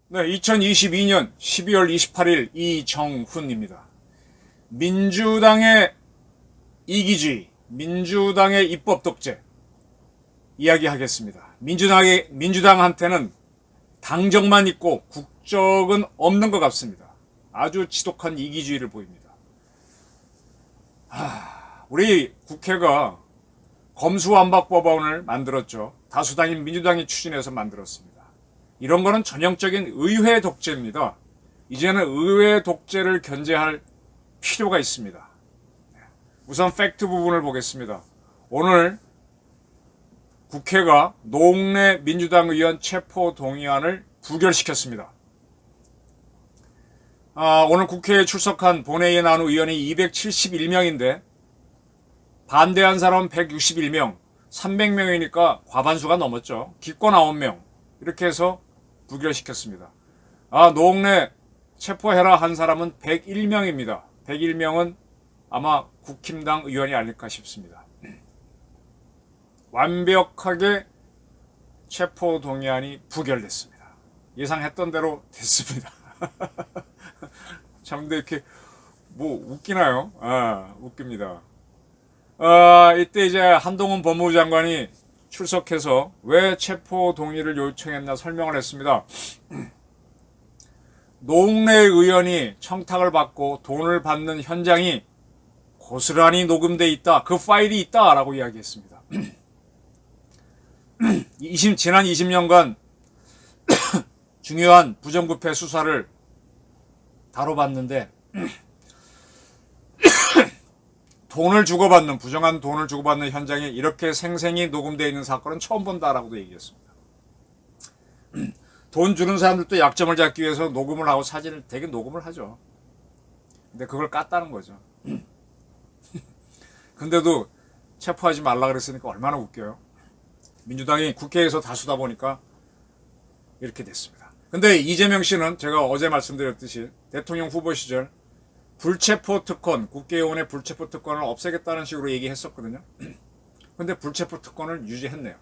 네, 2022년 12월 28일 이정훈입니다. 민주당의 이기주의, 민주당의 입법 독재 이야기하겠습니다. 민주당한테는 당적만 있고 국적은 없는 것 같습니다. 아주 지독한 이기주의를 보입니다. 우리 국회가 검수완박법안을 만들었죠. 다수당인 민주당이 추진해서 만들었습니다. 이런 거는 전형적인 의회 독재입니다. 이제는 의회 독재를 견제할 필요가 있습니다. 우선 팩트 부분을 보겠습니다. 오늘 국회가 노웅래 민주당 의원 체포 동의안을 부결시켰습니다. 오늘 국회에 출석한 본회의에 나온 의원이 271명인데 반대한 사람은 161명, 300명이니까 과반수가 넘었죠. 기권 9명. 이렇게 해서 부결시켰습니다. 노웅래 체포해라 한 사람은 101명입니다. 101명은 아마 국힘당 의원이 아닐까 싶습니다. 완벽하게 체포 동의안이 부결됐습니다. 예상했던 대로 됐습니다. 참, 근데 이렇게 웃기나요? 웃깁니다. 이때 이제 한동훈 법무부 장관이 출석해서 왜 체포 동의를 요청했나 설명을 했습니다. 노웅래 의원이 청탁을 받고 돈을 받는 현장이 고스란히 녹음돼 있다. 그 파일이 있다라고 이야기했습니다. 지난 20년간 중요한 부정부패 수사를 다뤄봤는데 부정한 돈을 주고받는 현장에 이렇게 생생히 녹음되어 있는 사건은 처음 본다라고도 얘기했습니다. 돈 주는 사람들도 약점을 잡기 위해서 녹음을 하고 사진을 되게 녹음을 하죠. 근데 그걸 깠다는 거죠. 근데도 체포하지 말라 그랬으니까 얼마나 웃겨요. 민주당이 국회에서 다수다 보니까 이렇게 됐습니다. 근데 이재명 씨는 제가 어제 말씀드렸듯이 대통령 후보 시절 불체포 특권, 국회의원의 불체포 특권을 없애겠다는 식으로 얘기했었거든요. 근데 불체포 특권을 유지했네요.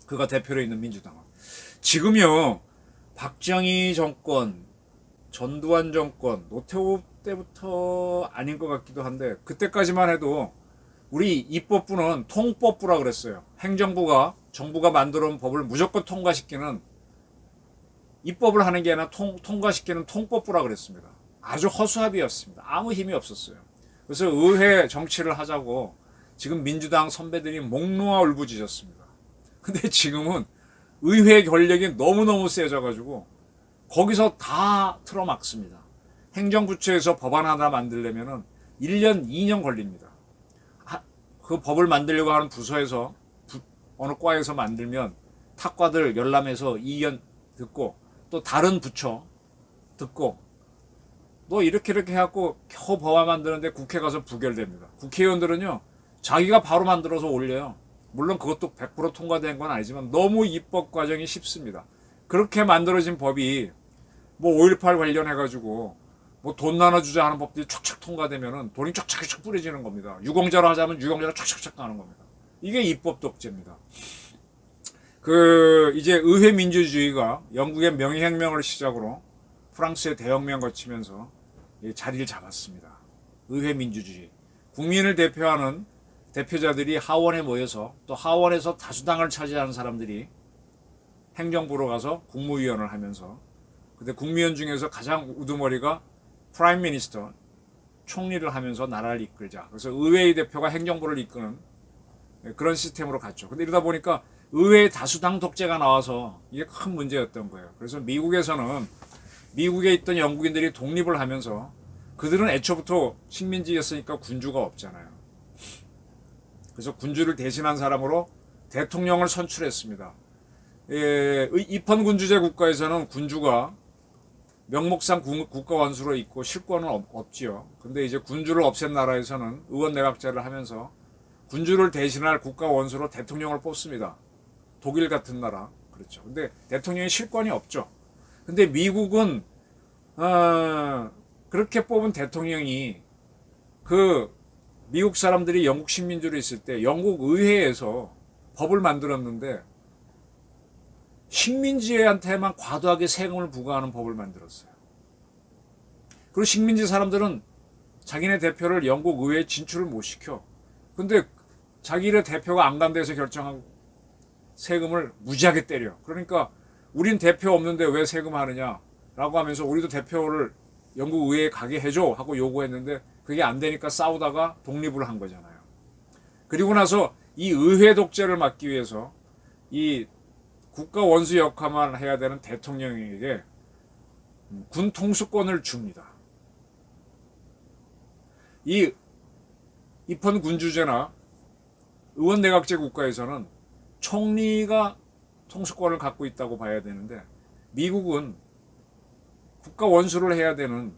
그가 대표로 있는 민주당은. 지금요, 박정희 정권, 전두환 정권, 노태우 때부터 아닌 것 같기도 한데, 그때까지만 해도 우리 입법부는 통법부라 그랬어요. 행정부가, 정부가 만들어 온 법을 무조건 통과시키는, 입법을 하는 게 아니라 통과시키는 통법부라 그랬습니다. 아주 허수아비였습니다. 아무 힘이 없었어요. 그래서 의회 정치를 하자고 지금 민주당 선배들이 목 놓아 울부짖었습니다. 근데 지금은 의회 권력이 너무너무 세져가지고 거기서 다 틀어막습니다. 행정부처에서 법안 하나 만들려면 1년, 2년 걸립니다. 그 법을 만들려고 하는 부서에서 어느 과에서 만들면 탁과들 열람해서 이견 듣고 또 다른 부처 듣고 너 이렇게 해갖고 겨우 법안 만드는데 국회 가서 부결됩니다. 국회의원들은요, 자기가 바로 만들어서 올려요. 물론 그것도 100% 통과된 건 아니지만 너무 입법 과정이 쉽습니다. 그렇게 만들어진 법이 5.18 관련해가지고 돈 나눠주자 하는 법들이 촥촥 통과되면은 돈이 쫙쫙 뿌려지는 겁니다. 유공자로 하자면 유공자로 촥촥 가는 겁니다. 이게 입법 독재입니다. 이제 의회 민주주의가 영국의 명예혁명을 시작으로 프랑스의 대혁명 거치면서 자리를 잡았습니다. 의회 민주주의. 국민을 대표하는 대표자들이 하원에 모여서 또 하원에서 다수당을 차지하는 사람들이 행정부로 가서 국무위원을 하면서 근데 국무위원 중에서 가장 우두머리가 프라임 미니스터, 총리를 하면서 나라를 이끌자. 그래서 의회의 대표가 행정부를 이끄는 그런 시스템으로 갔죠. 근데 이러다 보니까 의회의 다수당 독재가 나와서 이게 큰 문제였던 거예요. 그래서 미국에 있던 영국인들이 독립을 하면서 그들은 애초부터 식민지였으니까 군주가 없잖아요. 그래서 군주를 대신한 사람으로 대통령을 선출했습니다. 입헌군주제 국가에서는 군주가 명목상 국가 원수로 있고 실권은 없지요. 근데 이제 군주를 없앤 나라에서는 의원 내각제를 하면서 군주를 대신할 국가 원수로 대통령을 뽑습니다. 독일 같은 나라. 그렇죠. 근데 대통령이 실권이 없죠. 근데 미국은 그렇게 뽑은 대통령이 그 미국 사람들이 영국 식민지로 있을 때 영국 의회에서 법을 만들었는데 식민지한테만 과도하게 세금을 부과하는 법을 만들었어요. 그리고 식민지 사람들은 자기네 대표를 영국 의회에 진출을 못 시켜. 근데 자기네 대표가 안 간 데서 결정한 세금을 무지하게 때려. 그러니까 우린 대표 없는데 왜 세금 하느냐 라고 하면서 우리도 대표를 영국 의회에 가게 해줘 하고 요구했는데 그게 안 되니까 싸우다가 독립을 한 거잖아요. 그리고 나서 이 의회 독재를 막기 위해서 이 국가 원수 역할만 해야 되는 대통령에게 군 통수권을 줍니다. 이 입헌 군주제나 의원 내각제 국가에서는 총리가 통수권을 갖고 있다고 봐야 되는데 미국은 국가 원수를 해야 되는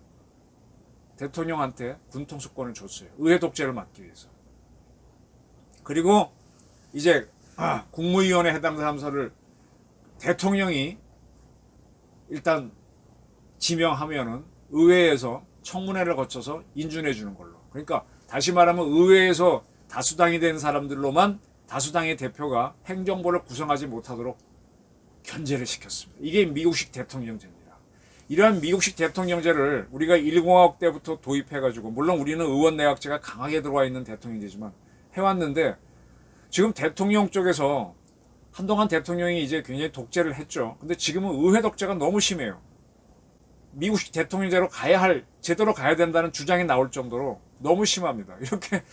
대통령한테 군 통수권을 줬어요. 의회 독재를 막기 위해서. 그리고 이제 국무위원회 해당 사람들을 대통령이 일단 지명하면은 의회에서 청문회를 거쳐서 인준해 주는 걸로. 그러니까 다시 말하면 의회에서 다수당이 된 사람들로만 다수당의 대표가 행정부를 구성하지 못하도록 견제를 시켰습니다. 이게 미국식 대통령제입니다. 이러한 미국식 대통령제를 우리가 1공화국 때부터 도입해가지고, 물론 우리는 의원 내각제가 강하게 들어와 있는 대통령제지만 해왔는데, 지금 대통령 쪽에서 한동안 대통령이 이제 굉장히 독재를 했죠. 근데 지금은 의회 독재가 너무 심해요. 미국식 대통령제로 가야 할, 제대로 가야 된다는 주장이 나올 정도로 너무 심합니다. 이렇게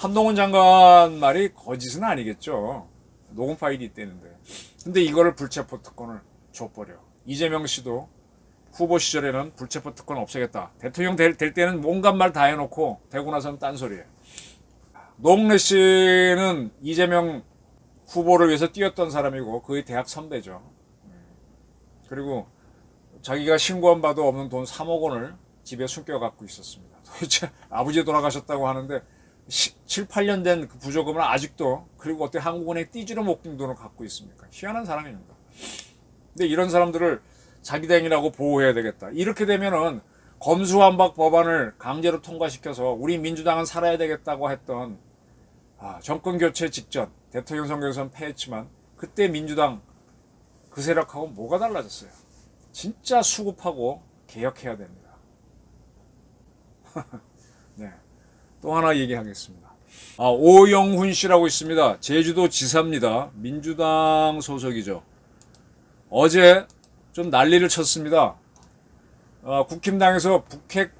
한동훈 장관 말이 거짓은 아니겠죠. 녹음 파일이 있다는데. 근데 이거를 불체포 특권을 줘버려. 이재명 씨도 후보 시절에는 불체포 특권 없애겠다. 대통령 될 때는 온갖 말 다 해놓고 되고 나서는 딴소리예요. 노웅래 씨는 이재명 후보를 위해서 뛰었던 사람이고 그의 대학 선배죠. 그리고 자기가 신고한 바도 없는 돈 3억 원을 집에 숨겨 갖고 있었습니다. 도대체 아버지 돌아가셨다고 하는데 7, 8년 된 그 부조금을 아직도, 그리고 어떻게 한국은행에 띠지로 먹긴 돈을 갖고 있습니까? 희한한 사람입니다. 근데 이런 사람들을 자기당이라고 보호해야 되겠다. 이렇게 되면은 검수완박 법안을 강제로 통과시켜서 우리 민주당은 살아야 되겠다고 했던 정권 교체 직전 대통령 선거에서는 패했지만 그때 민주당 그 세력하고 뭐가 달라졌어요? 진짜 수급하고 개혁해야 됩니다. 네. 또 하나 얘기하겠습니다. 오영훈 씨라고 있습니다. 제주도 지사입니다. 민주당 소속이죠. 어제 좀 난리를 쳤습니다. 국힘당에서 북핵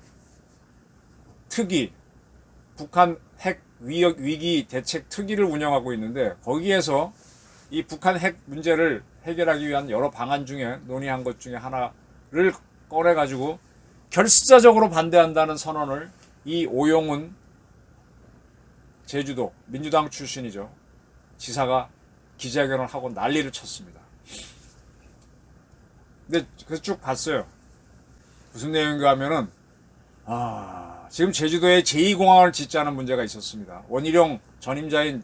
특위, 북한 핵 위기 대책 특위를 운영하고 있는데 거기에서 이 북한 핵 문제를 해결하기 위한 여러 방안 중에 논의한 것 중에 하나를 꺼내가지고 결사적으로 반대한다는 선언을 이 오영훈 제주도 민주당 출신이죠. 지사가 기자회견을 하고 난리를 쳤습니다. 근데 그래서 쭉 봤어요. 무슨 내용인가 하면은 지금 제주도에 제2공항을 짓자는 문제가 있었습니다. 원희룡 전임자인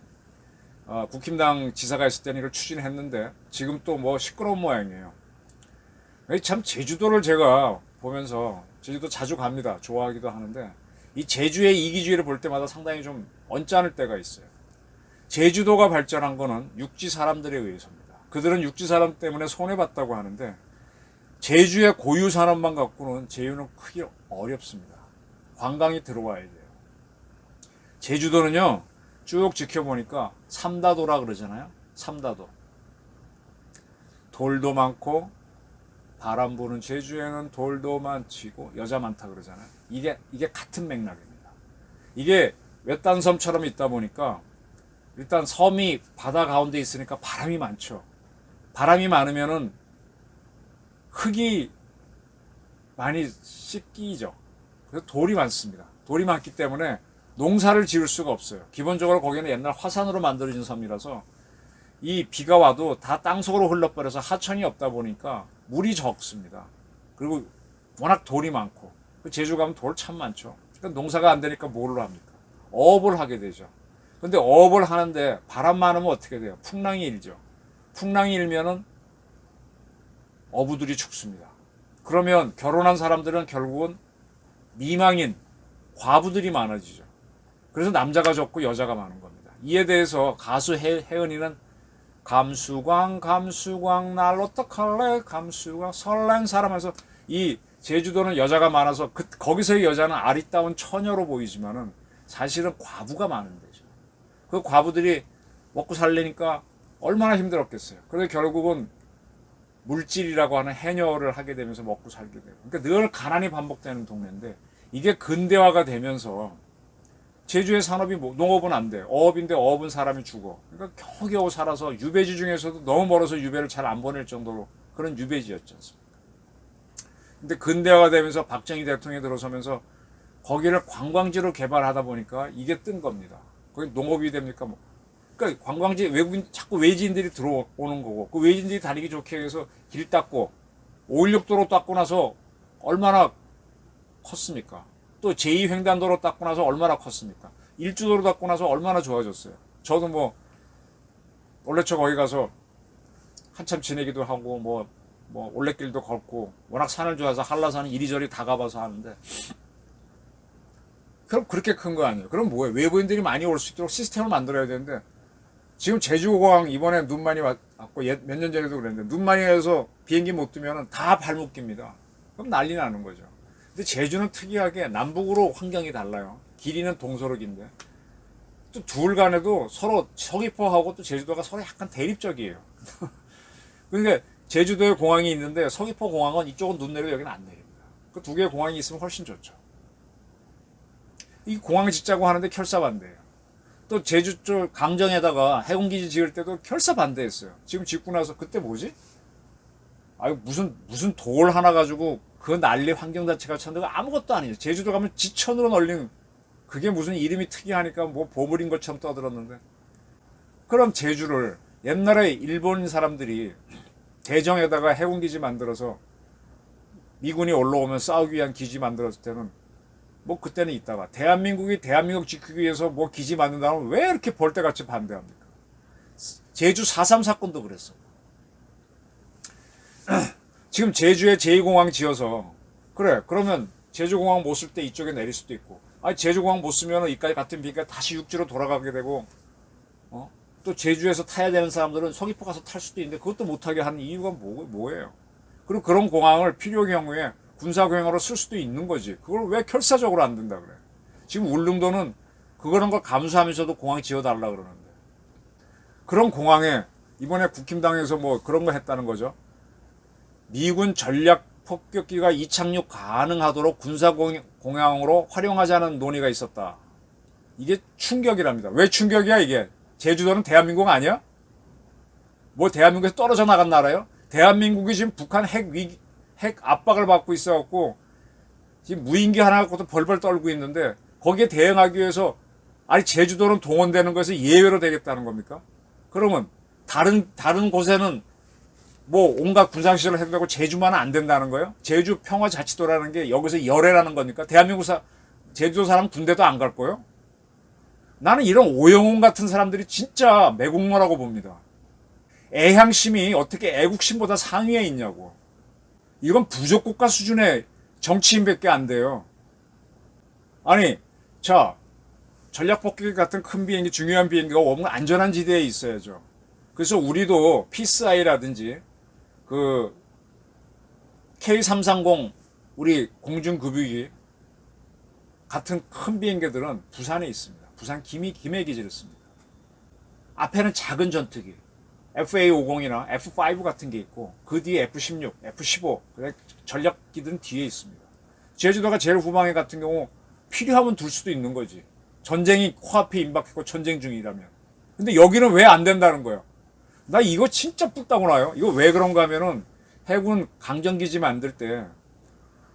국힘당 지사가 있을 때는 이걸 추진했는데 지금 또 뭐 시끄러운 모양이에요. 참 제주도를 제가 보면서, 제주도 자주 갑니다. 좋아하기도 하는데 이 제주의 이기주의를 볼 때마다 상당히 좀 언짢을 때가 있어요. 제주도가 발전한 거는 육지 사람들에 의해서입니다. 그들은 육지 사람 때문에 손해봤다고 하는데 제주의 고유 산업만 갖고는 제주는 크기 어렵습니다. 관광이 들어와야 돼요. 제주도는요, 쭉 지켜보니까 삼다도라 그러잖아요. 삼다도. 돌도 많고 바람 부는 제주에는 돌도 많지고 여자 많다 그러잖아요. 이게 같은 맥락입니다. 이게 외딴 섬처럼 있다 보니까 일단 섬이 바다 가운데 있으니까 바람이 많죠. 바람이 많으면은 흙이 많이 씻기죠. 그래서 돌이 많습니다. 돌이 많기 때문에 농사를 지을 수가 없어요. 기본적으로 거기는 옛날 화산으로 만들어진 섬이라서 이 비가 와도 다 땅속으로 흘러버려서 하천이 없다 보니까 물이 적습니다. 그리고 워낙 돌이 많고, 제주 가면 돌 참 많죠. 그러니까 농사가 안 되니까 뭐를 합니까? 어업을 하게 되죠. 근데 어업을 하는데 바람 많으면 어떻게 돼요? 풍랑이 일죠. 풍랑이 일면은 어부들이 죽습니다. 그러면 결혼한 사람들은 결국은 미망인 과부들이 많아지죠. 그래서 남자가 적고 여자가 많은 겁니다. 이에 대해서 가수 혜은이는 감수광 감수광 날 어떡할래 감수광 설렌 사람에서 이 제주도는 여자가 많아서 거기서의 여자는 아리따운 처녀로 보이지만은 사실은 과부가 많은 데죠. 그 과부들이 먹고 살려니까 얼마나 힘들었겠어요. 그래서 결국은 물질이라고 하는 해녀를 하게 되면서 먹고 살게 되고, 그러니까 늘 가난이 반복되는 동네인데, 이게 근대화가 되면서 제주의 산업이 농업은 안 돼. 어업인데 어업은 사람이 죽어. 그러니까 겨우겨우 살아서 유배지 중에서도 너무 멀어서 유배를 잘 안 보낼 정도로 그런 유배지였지 않습니까? 근데 근대화가 되면서 박정희 대통령이 들어서면서 거기를 관광지로 개발하다 보니까 이게 뜬 겁니다. 거기 농업이 됩니까? 뭐. 그러니까 관광지 외국인 자꾸 외지인들이 들어오는 거고, 그 외지인들이 다니기 좋게 해서 길 닦고 516도로 닦고 나서 얼마나 컸습니까? 또 제2횡단도로 닦고 나서 얼마나 컸습니까? 일주도로 닦고 나서 얼마나 좋아졌어요. 저도 뭐 원래 저 거기 가서 한참 지내기도 하고 뭐 올레길도 걷고 워낙 산을 좋아해서 한라산은 이리저리 다 가봐서 하는데, 그럼 그렇게 큰 거 아니에요. 그럼 뭐예요? 외부인들이 많이 올 수 있도록 시스템을 만들어야 되는데, 지금 제주공항 이번에 눈 많이 왔고 몇 년 전에도 그랬는데 눈 많이 와서 비행기 못 뜨면 다 발목 깁니다. 그럼 난리 나는 거죠. 근데 제주는 특이하게 남북으로 환경이 달라요. 길이는 동서로긴데 또 둘 간에도 서로 서귀포하고 또 제주도가 서로 약간 대립적이에요. 그러니까 제주도에 공항이 있는데 서귀포 공항은 이쪽은 눈 내리고 여기는 안 내립니다. 그 두 개의 공항이 있으면 훨씬 좋죠. 이 공항 짓자고 하는데 결사반대예요. 또 제주 쪽 강정에다가 해군기지 지을 때도 결사반대했어요. 지금 짓고 나서 그때 뭐지? 아유 무슨 돌 하나 가지고 그 난리 환경 자체가 천데가 아무것도 아니죠. 제주도 가면 지천으로 널린, 그게 무슨 이름이 특이하니까 뭐 보물인 것처럼 떠들었는데, 그럼 제주를 옛날에 일본 사람들이 대정에다가 해군기지 만들어서 미군이 올라오면 싸우기 위한 기지 만들었을 때는 뭐 그때는 있다가 대한민국이 대한민국 지키기 위해서 뭐 기지 만든다면 왜 이렇게 벌떼같이 반대합니까? 제주 4.3 사건도 그랬어. 지금 제주에 제2공항 지어서 그래 그러면 제주공항 못 쓸 때 이쪽에 내릴 수도 있고, 아니 제주공항 못 쓰면 이까지 같은 비행기가 다시 육지로 돌아가게 되고, 또 제주에서 타야 되는 사람들은 서귀포 가서 탈 수도 있는데 그것도 못하게 하는 이유가 뭐예요? 그리고 그런 공항을 필요 경우에 군사공항으로 쓸 수도 있는 거지. 그걸 왜 결사적으로 안 된다 그래? 지금 울릉도는 그런 걸 감수하면서도 공항 지어달라 그러는데, 그런 공항에 이번에 국힘당에서 뭐 그런 거 했다는 거죠. 미군 전략 폭격기가 이착륙 가능하도록 군사공항으로 활용하자는 논의가 있었다. 이게 충격이랍니다. 왜 충격이야 이게? 제주도는 대한민국 아니야? 뭐 대한민국에서 떨어져 나간 나라요? 대한민국이 지금 북한 핵 압박을 받고 있어갖고 지금 무인기 하나 갖고도 벌벌 떨고 있는데, 거기에 대응하기 위해서 아니 제주도는 동원되는 것에서 예외로 되겠다는 겁니까? 그러면 다른 곳에는 뭐 온갖 군사시설을 해도 되고 제주만은 안 된다는 거예요? 제주 평화자치도라는 게 여기서 열애라는 겁니까? 대한민국 제주도 사람 군대도 안 갈 거예요? 나는 이런 오영훈 같은 사람들이 진짜 매국노라고 봅니다. 애향심이 어떻게 애국심보다 상위에 있냐고. 이건 부족국가 수준의 정치인밖에 안 돼요. 아니, 자, 전략폭격기 같은 큰 비행기, 중요한 비행기가 오면 안전한 지대에 있어야죠. 그래서 우리도 피스아이라든지 그 K330 우리 공중급유기 같은 큰 비행기들은 부산에 있습니다. 부산 김해 기지를 씁니다. 앞에는 작은 전투기 FA50이나 F5 같은 게 있고, 그 뒤에 F16, F15 전략기들은 뒤에 있습니다. 제주도가 제일 후방에 같은 경우 필요하면 둘 수도 있는 거지. 전쟁이 코앞에 임박했고 전쟁 중이라면. 근데 여기는 왜 안 된다는 거예요? 나 이거 진짜 뿔따고 나요. 이거 왜 그런가 하면은 해군 강정기지 만들 때,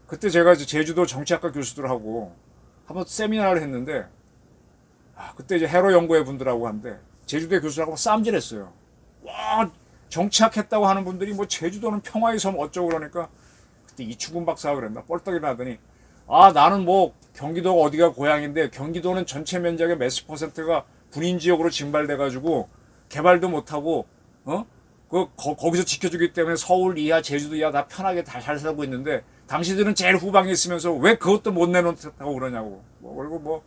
그때 제가 제주도 정치학과 교수들하고 한번 세미나를 했는데, 그때 이제 해로 연구회 분들하고 한데 제주도 교수들하고 싸움질했어요. 와, 정치학 했다고 하는 분들이 뭐 제주도는 평화의 섬 어쩌고 그러니까, 그때 이충근 박사가 그랬나 뻘떡이 나더니, 나는 뭐 경기도가 어디가 고향인데 경기도는 전체 면적의 몇십 %가 군인 지역으로 증발돼가지고 개발도 못하고 거기서 지켜주기 때문에 서울 이하, 제주도 이하 다 편하게 잘 살고 있는데 당신들은 제일 후방에 있으면서 왜 그것도 못 내놓다고 그러냐고. 그리고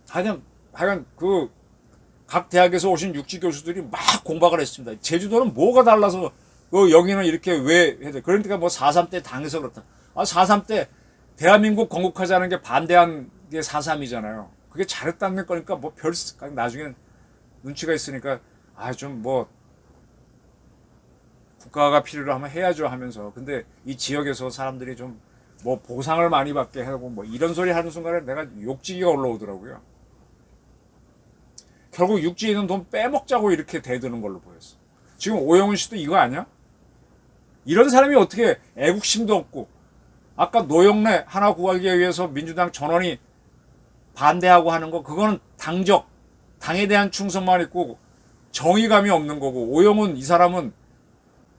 하여간 각 대학에서 오신 육지 교수들이 막 공박을 했습니다. 제주도는 뭐가 달라서 여기는 이렇게 왜 해야 돼? 그러니까 4.3 때 당해서 그렇다. 4.3 때 대한민국 건국하자는 게 반대한 게 4.3이잖아요. 그게 잘했다는 거니까 나중에는 눈치가 있으니까 좀 국가가 필요로 하면 해야죠 하면서. 근데 이 지역에서 사람들이 좀 보상을 많이 받게 하고 이런 소리 하는 순간에 내가 욕지기가 올라오더라고요. 결국 육지에 있는 돈 빼먹자고 이렇게 대드는 걸로 보였어. 지금 오영훈 씨도 이거 아니야? 이런 사람이 어떻게 애국심도 없고, 아까 노영래 하나 구하기 위해서 민주당 전원이 반대하고 하는 거, 그거는 당에 대한 충성만 있고 정의감이 없는 거고, 오영훈 이 사람은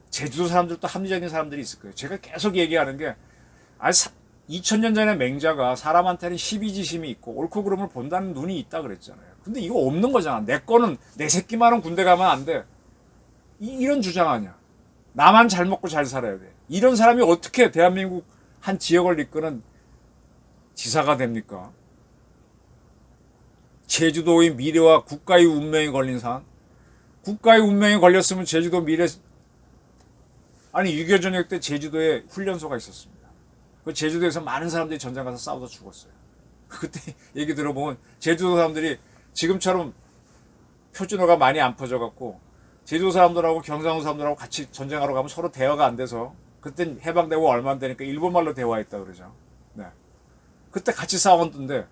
제주도 사람들도 합리적인 사람들이 있을 거예요. 제가 계속 얘기하는 게 2000년 전에 맹자가 사람한테는 희비지심이 있고 옳고 그름을 본다는 눈이 있다 그랬잖아요. 근데 이거 없는 거잖아. 내 거는 내 새끼만은 군대 가면 안 돼. 이런 주장 아니야. 나만 잘 먹고 잘 살아야 돼. 이런 사람이 어떻게 대한민국 한 지역을 이끄는 지사가 됩니까? 제주도의 미래와 국가의 운명이 걸린 사안. 국가의 운명이 걸렸으면 제주도 미래. 아니 6.25 전역 때 제주도에 훈련소가 있었습니다. 그 제주도에서 많은 사람들이 전장 가서 싸워서 죽었어요. 그때 얘기 들어보면 제주도 사람들이 지금처럼 표준어가 많이 안 퍼져갖고 제주도 사람들하고 경상도 사람들하고 같이 전쟁하러 가면 서로 대화가 안 돼서, 그땐 해방되고 얼마 안 되니까 일본말로 대화했다 그러죠. 네. 그때 같이 싸웠는데,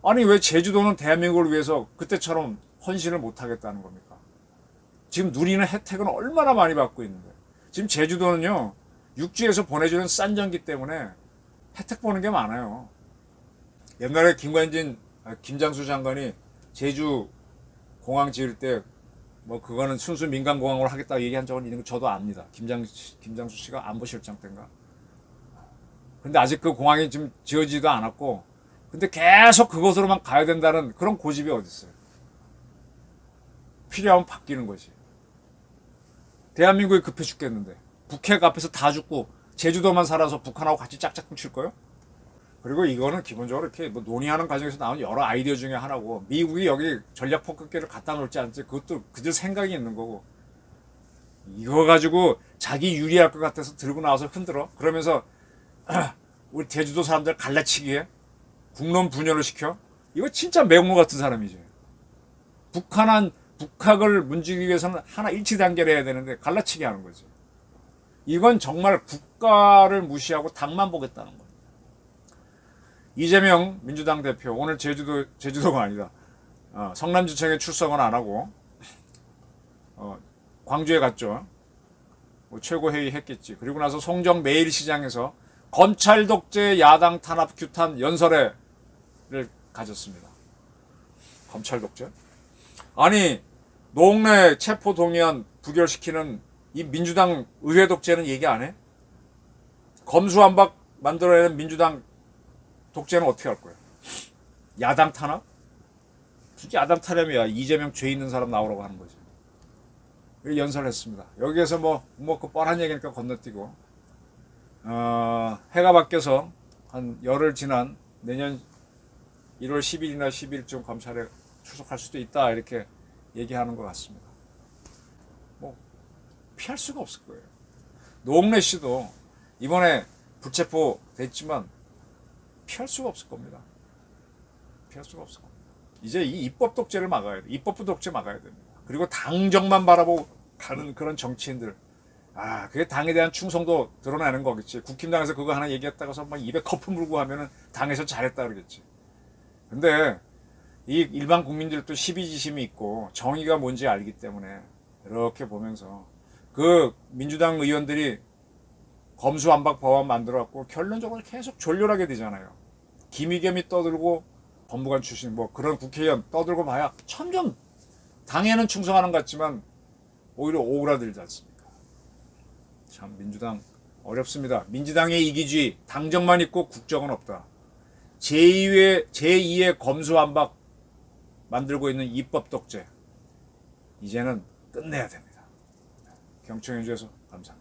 아니 왜 제주도는 대한민국을 위해서 그때처럼 헌신을 못 하겠다는 겁니까? 지금 누리는 혜택은 얼마나 많이 받고 있는데. 지금 제주도는요, 육지에서 보내주는 싼 전기 때문에 혜택 보는 게 많아요. 옛날에 김장수 장관이 제주 공항 지을 때 그거는 순수 민간 공항으로 하겠다 얘기한 적은 있는 거 저도 압니다. 김장수 씨가 안보실장 때인가. 근데 아직 그 공항이 지금 지어지지도 않았고, 근데 계속 그곳으로만 가야 된다는 그런 고집이 어디 있어요? 필요하면 바뀌는 거지. 대한민국이 급해 죽겠는데 북핵 앞에서 다 죽고 제주도만 살아서 북한하고 같이 짝짝 뭉칠 거요? 그리고 이거는 기본적으로 이렇게 논의하는 과정에서 나온 여러 아이디어 중에 하나고, 미국이 여기 전략 폭격기를 갖다 놓을지 않을지 그것도 그들 생각이 있는 거고, 이거 가지고 자기 유리할 것 같아서 들고 나와서 흔들어. 그러면서 우리 제주도 사람들 갈라치기에 국론 분열을 시켜. 이거 진짜 매국노 같은 사람이지. 북학을 문지기 위해서는 하나 일치 단계를 해야 되는데 갈라치기 하는 거지. 이건 정말 국가를 무시하고 당만 보겠다는 거예요. 이재명 민주당 대표 오늘 제주도가 아니다. 성남지청에 출석은 안 하고 광주에 갔죠. 최고회의 했겠지. 그리고 나서 송정 매일시장에서 검찰 독재 야당 탄압 규탄 연설회를 가졌습니다. 검찰 독재? 아니 노웅래 체포 동의안 부결시키는 이 민주당 의회 독재는 얘기 안 해? 검수완박 만들어내는 민주당 독재는 어떻게 할 거야? 야당 탄압? 굳이 야당 탄압이야. 이재명 죄 있는 사람 나오라고 하는 거지. 연설했습니다. 여기에서 그 뻔한 얘기니까 건너뛰고, 해가 바뀌어서 한 열흘 지난 내년 1월 10일이나 10일쯤 검찰에 출석할 수도 있다 이렇게 얘기하는 것 같습니다. 피할 수가 없을 거예요. 노웅래 씨도 이번에 불체포 됐지만 피할 수가 없을 겁니다. 피할 수가 없을 겁니다. 이제 이 입법 독재를 막아야 돼. 입법부 독재 막아야 됩니다. 그리고 당정만 바라보고 가는 그런 정치인들, 그게 당에 대한 충성도 드러나는 거겠지. 국힘당에서 그거 하나 얘기했다가서 막 입에 거품 물고 하면은 당에서 잘했다 그러겠지. 근데 이 일반 국민들도 시비지심이 있고 정의가 뭔지 알기 때문에 이렇게 보면서 그 민주당 의원들이 검수완박 법안 만들어갖고 결론적으로 계속 졸렬하게 되잖아요. 김의겸이 떠들고 법무관 출신 그런 국회의원 떠들고 봐야 점점 당에는 충성하는 것 같지만 오히려 오그라들지 않습니까? 참 민주당 어렵습니다. 민주당의 이기주의, 당정만 있고 국정은 없다. 제2의 검수완박 만들고 있는 입법 독재, 이제는 끝내야 됩니다. 경청해 주셔서 감사합니다.